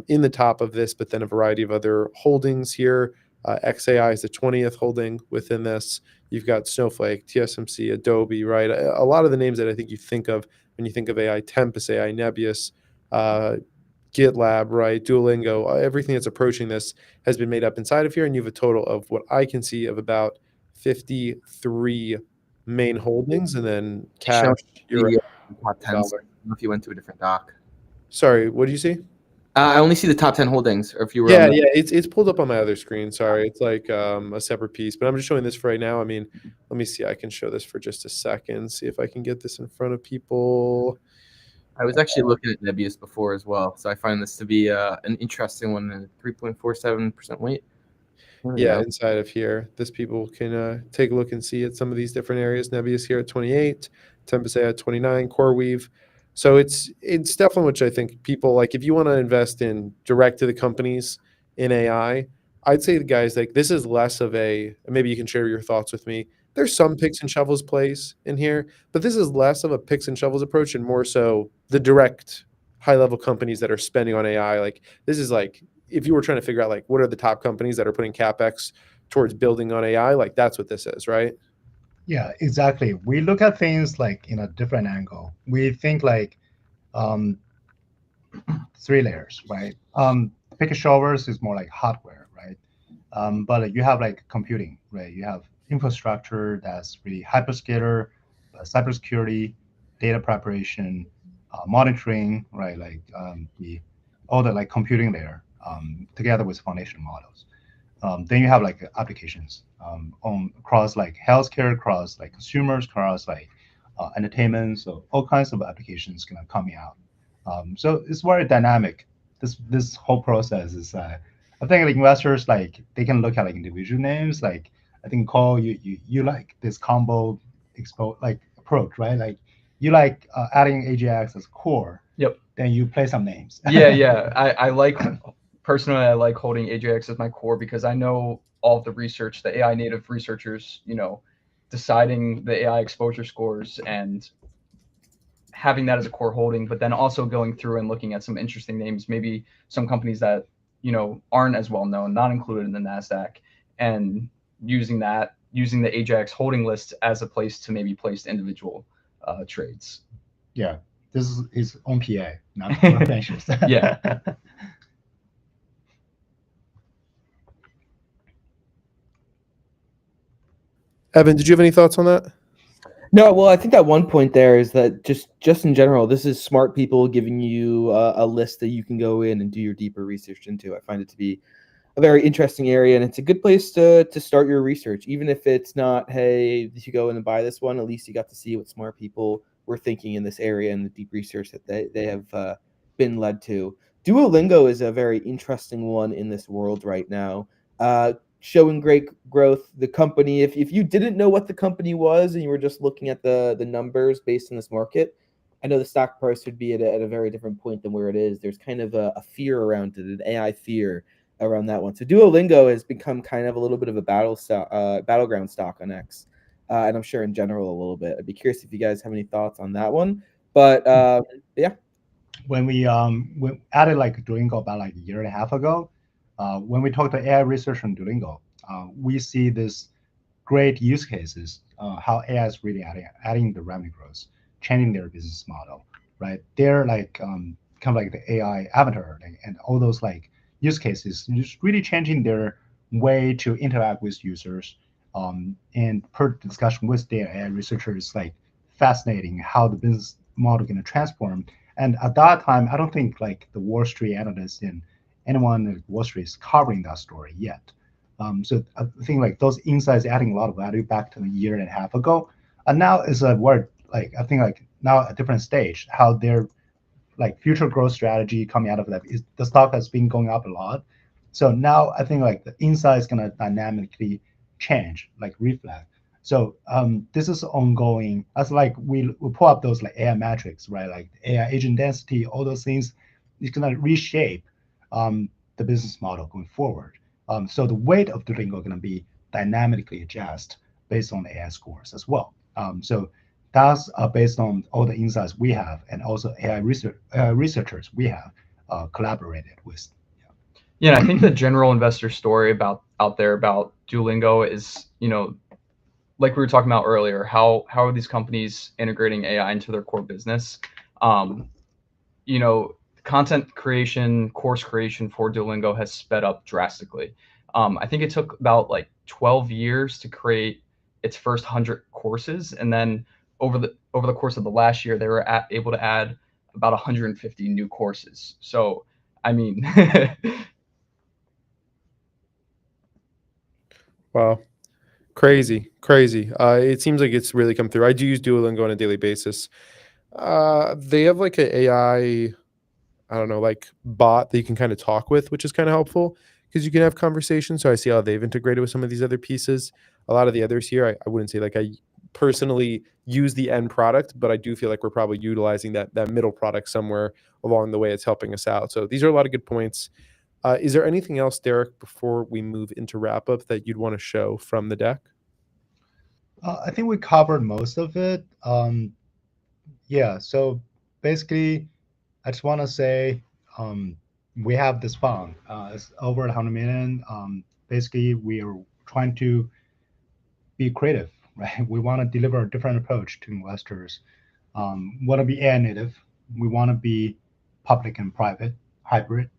in the top of this, but then a variety of other holdings here. XAI is the 20th holding within this. You've got Snowflake, TSMC, Adobe, right? A lot of the names that I think you think of when you think of AI, Tempest AI, Nebius, GitLab, right? Duolingo, everything that's approaching this has been made up inside of here. And you have a total of what I can see of about 53 main holdings, and then cash, euro, The top 10. I dollar. don't know if you went to a different doc. Sorry, what do you see? I only see the top 10 holdings, or if you were Yeah, on the, yeah, it's pulled up on my other screen. Sorry, it's like a separate piece, but I'm just showing this for right now. I mean, let me see. I can show this for just a second. See if I can get this in front of people. I was actually looking at Nebius before as well, so I find this to be an interesting one. 3.47% weight. Yeah, inside of here, this people can take a look and see at some of these different areas. Nebius here at 28, Tempest at 29, CoreWeave. So it's definitely which I think people like. If you want to invest in direct to the companies in AI, I'd say the guys like this is less of a. Maybe you can share your thoughts with me. There's some picks and shovels plays in here, but this is less of a picks and shovels approach and more so the direct high level companies that are spending on AI. Like this is like if you were trying to figure out like what are the top companies that are putting capex towards building on AI, like that's what this is, right? Yeah, exactly. We look at things like in a different angle. We think like um, 3 layers, right? Pick shovels is more like hardware, right? But you have like computing, right? You have infrastructure that's really hyperscaler, cybersecurity, data preparation, monitoring, right? Like the all the like computing layer together with foundation models. Then you have like applications on across like healthcare, across like consumers, across like entertainment. So all kinds of applications coming out. So it's very dynamic. This whole process is I think like investors like they can look at like individual names. Like I think Cole, you like this combo like approach, right? Like you like adding AGIX as core. Yep. Then you play some names. Yeah. I like personally. I like holding AGIX as my core because I know all of the research, the AI native researchers, deciding the AI exposure scores and having that as a core holding, but then also going through and looking at some interesting names, maybe some companies that aren't as well known, not included in the Nasdaq, and using the AJAX holding list as a place to maybe place individual trades. Yeah, this is his own PA, not KraneShares. Yeah. Evan, did you have any thoughts on that? No, well, I think that one point there is that just in general, this is smart people giving you a list that you can go in and do your deeper research into. I find it to be a very interesting area, and it's a good place to start your research, even if it's not, hey, you should go in and buy this one. At least you got to see what smart people were thinking in this area and the deep research that they have been led to. Duolingo is a very interesting one in this world right now. Showing great growth. The company, if you didn't know what the company was and you were just looking at the numbers based in this market, I know the stock price would be at a very different point than where it is. There's kind of a fear around it, an AI fear around that one. So Duolingo has become kind of a little bit of a battleground stock on X, and I'm sure in general a little bit. I'd be curious if you guys have any thoughts on that one. But yeah. When we added like Duolingo about like a year and a half ago, when we talked to AI research on Duolingo, we see this great use cases, how AI is really adding the revenue growth, changing their business model, right? They're like kind of like the AI avatar and all those like use cases, just really changing their way to interact with users. And per discussion with the AI researchers, like fascinating how the business model going to transform. And at that time, I don't think like the Wall Street analysts and anyone at Wall Street is covering that story yet. So I think like those insights adding a lot of value back to a year and a half ago, and now is a word like I think like now a different stage. How their like future growth strategy coming out of that is the stock has been going up a lot. So now I think like the insight is gonna dynamically change, like reflect. So this is ongoing. As like we pull up those like AI metrics, right? Like AI agent density, all those things, it's gonna reshape the business model going forward. So the weight of Duolingo are going to be dynamically adjust based on the AI scores as well. So that's based on all the insights we have and also AI researchers we have collaborated with. Yeah, I think the general investor story out there about Duolingo is, like we were talking about earlier, how are these companies integrating AI into their core business? Content creation, course creation for Duolingo has sped up drastically. I think it took about like 12 years to create its first 100 courses, and then over the course of the last year, they were able to add about 150 new courses. So, I mean, Wow. Crazy. It seems like it's really come through. I do use Duolingo on a daily basis. They have like an AI, I don't know, like bot that you can kind of talk with, which is kind of helpful because you can have conversations. So I see how they've integrated with some of these other pieces. A lot of the others here, I wouldn't say like I personally use the end product, but I do feel like we're probably utilizing that middle product somewhere along the way. It's helping us out. So these are a lot of good points. Is there anything else, Derek, before we move into wrap up that you'd want to show from the deck? I think we covered most of it. Yeah, so basically, I just want to say we have this fund. It's over 100 million. Basically, we are trying to be creative, right? We want to deliver a different approach to investors. Want to be AI native. We want to be public and private, hybrid,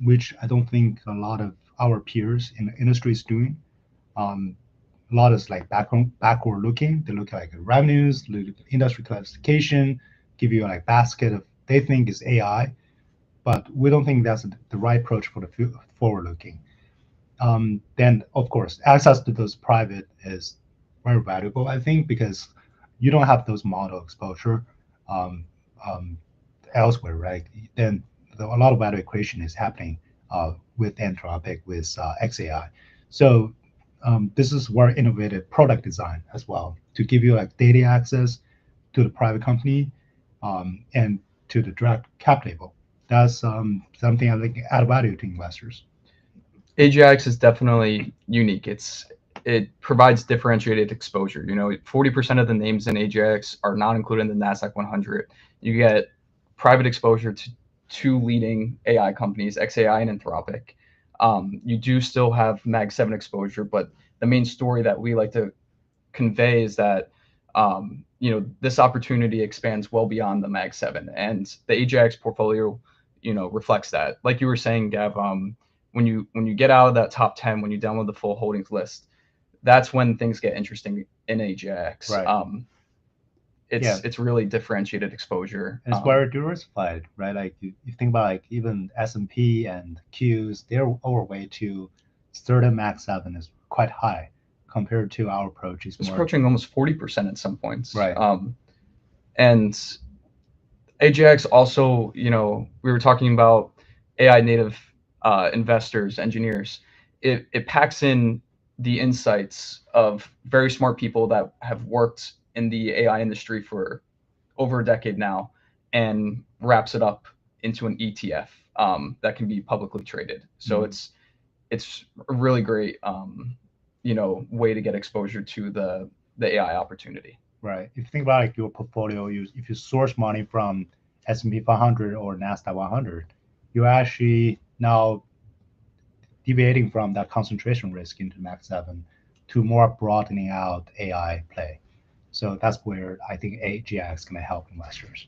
which I don't think a lot of our peers in the industry is doing. A lot is like backward looking. They look at like revenues, look at industry classification, give you like basket of they think is AI, but we don't think that's the right approach for the forward looking. Then of course access to those private is very valuable, I think, because you don't have those model exposure um, um, elsewhere, right? Then a lot of value creation is happening with Anthropic, with XAI. So this is where innovative product design as well to give you like data access to the private company and to the direct cap table. That's something I think add value to investors. AGIX is definitely unique. It provides differentiated exposure. 40% of the names in AGIX are not included in the Nasdaq 100. You get private exposure to two leading AI companies, XAI and Anthropic. You do still have Mag 7 exposure, but the main story that we like to convey is that this opportunity expands well beyond the Mag 7, and the AGIX portfolio reflects that. Like you were saying, Gav, when you get out of that top 10, when you download the full holdings list, that's when things get interesting in AGIX. Right. It's really differentiated exposure. And it's very diversified, right? Like you think about like even S&P and Qs, their overweight to certain Mag 7 is quite high compared to our approach. It's approaching almost 40% at some points. Right. And AGIX also, we were talking about AI native investors, engineers. It packs in the insights of very smart people that have worked in the AI industry for over a decade now, and wraps it up into an ETF that can be publicly traded. So it's a really great way to get exposure to the AI opportunity. Right. If you think about like your portfolio, if you source money from S&P 500 or Nasdaq 100, you're actually now deviating from that concentration risk into Mag 7 to more broadening out AI play. So that's where I think AGIX is going to help investors.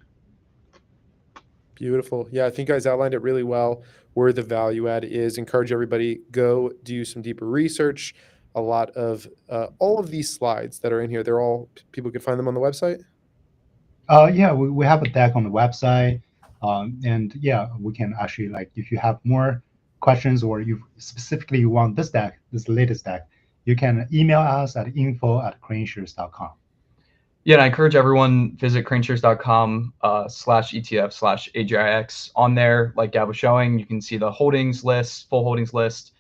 Beautiful. Yeah, I think you guys outlined it really well where the value add is. Encourage everybody, go do some deeper research. A lot of all of these slides that are in here, they're all, people can find them on the website? Yeah, we have a deck on the website. And yeah, we can actually, like, if you have more questions or you specifically want this deck, this latest deck, you can email us at info@KraneShares.com. Yeah, and I encourage everyone, visit KraneShares.com/ETF/AGIX. On there, like Gab was showing, you can see the holdings list, full holdings list,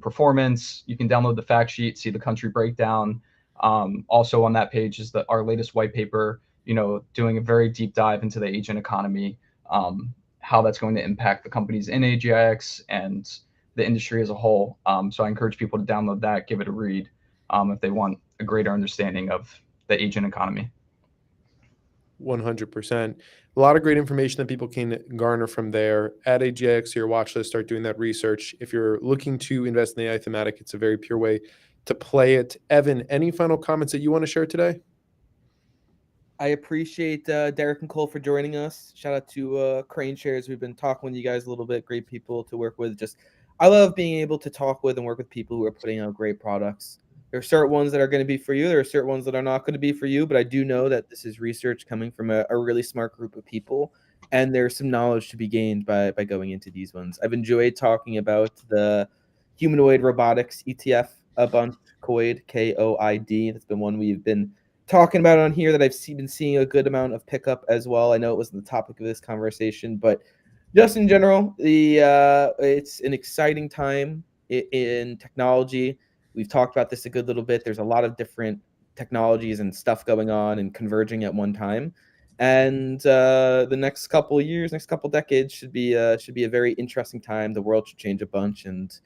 performance. You can download the fact sheet, see the country breakdown. Also on that page is our latest white paper, doing a very deep dive into the agent economy, how that's going to impact the companies in AGIX and the industry as a whole. So I encourage people to download that, give it a read if they want a greater understanding of the agent economy. 100%. A lot of great information that people can garner from there. Add AGIX to your watch list, start doing that research. If you're looking to invest in the AI thematic, it's a very pure way to play it. Evan, any final comments that you want to share today? I appreciate Derek and Cole for joining us. Shout out to KraneShares. We've been talking with you guys a little bit. Great people to work with. I love being able to talk with and work with people who are putting out great products. There are certain ones that are going to be for you. There are certain ones that are not going to be for you. But I do know that this is research coming from a really smart group of people. And there's some knowledge to be gained by going into these ones. I've enjoyed talking about the humanoid robotics ETF a bunch, KOID, KOID. That's been one we've been talking about on here that I've been seeing a good amount of pickup as well. I know it wasn't the topic of this conversation, but just in general, it's an exciting time in technology. We've talked about this a good little bit. There's a lot of different technologies and stuff going on and converging at one time. And the next couple of years, next couple of decades should be a very interesting time. The world should change a bunch, and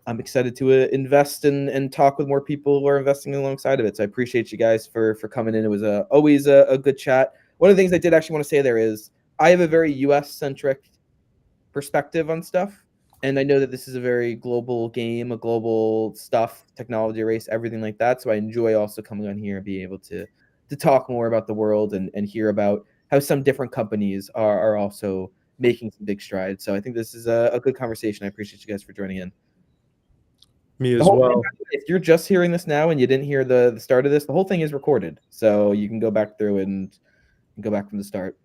I'm excited to invest and talk with more people who are investing alongside of it. So I appreciate you guys for coming in. It was always a good chat. One of the things I did actually want to say there is I have a very US-centric perspective on stuff. And I know that this is a very global game, a global stuff, technology race, everything like that. So I enjoy also coming on here and being able to talk more about the world and hear about how some different companies are also making some big strides. So I think this is a good conversation. I appreciate you guys for joining in. Me as well. If you're just hearing this now and you didn't hear the start of this, the whole thing is recorded. So you can go back through and go back from the start.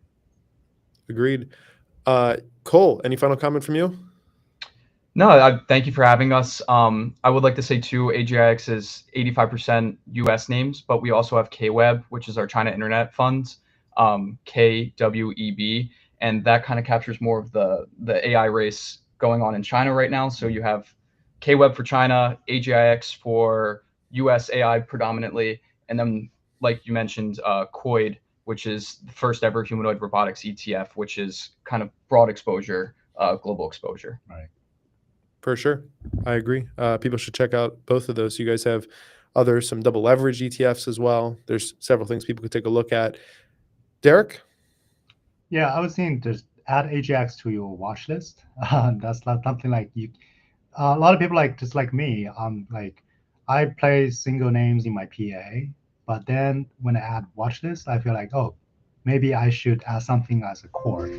Agreed. Cole, any final comment from you? No, thank you for having us. I would like to say too, AGIX is 85% US names, but we also have KWEB, which is our China Internet Fund, KWEB, and that kind of captures more of the AI race going on in China right now. So you have KWeb for China, AGIX for US AI predominantly, and then like you mentioned, KOID, which is the first ever humanoid robotics ETF, which is kind of broad exposure, global exposure. Right. For sure. I agree. People should check out both of those. You guys have some double leverage ETFs as well. There's several things people could take a look at. Derek? Yeah, I was saying just add AGX to your watch list. That's not something like you. A lot of people just like me. Like I play single names in my PA, but then when I add watch list, I feel like, oh, maybe I should add something as a core,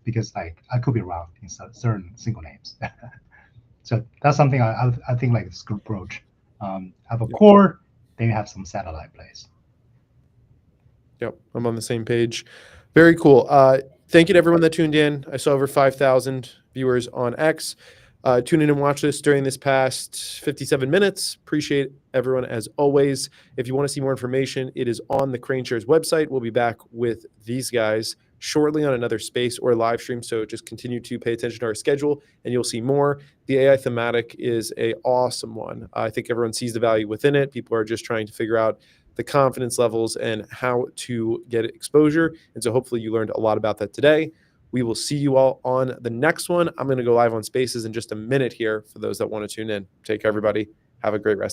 because like I could be wrong in certain single names. So that's something I think like this good approach. Have a core, then you have some satellite plays. Yep, I'm on the same page. Very cool. Thank you to everyone that tuned in. I saw over 5,000 viewers on X. Tune in and watch this during this past 57 minutes. Appreciate everyone as always. If you want to see more information, it is on the KraneShares website. We'll be back with these guys shortly on another space or live stream. So just continue to pay attention to our schedule and you'll see more. The AI thematic is an awesome one. I think everyone sees the value within it. People are just trying to figure out the confidence levels and how to get exposure. And so hopefully you learned a lot about that today. We will see you all on the next one. I'm going to go live on Spaces in just a minute here for those that want to tune in. Take care, everybody. Have a great rest of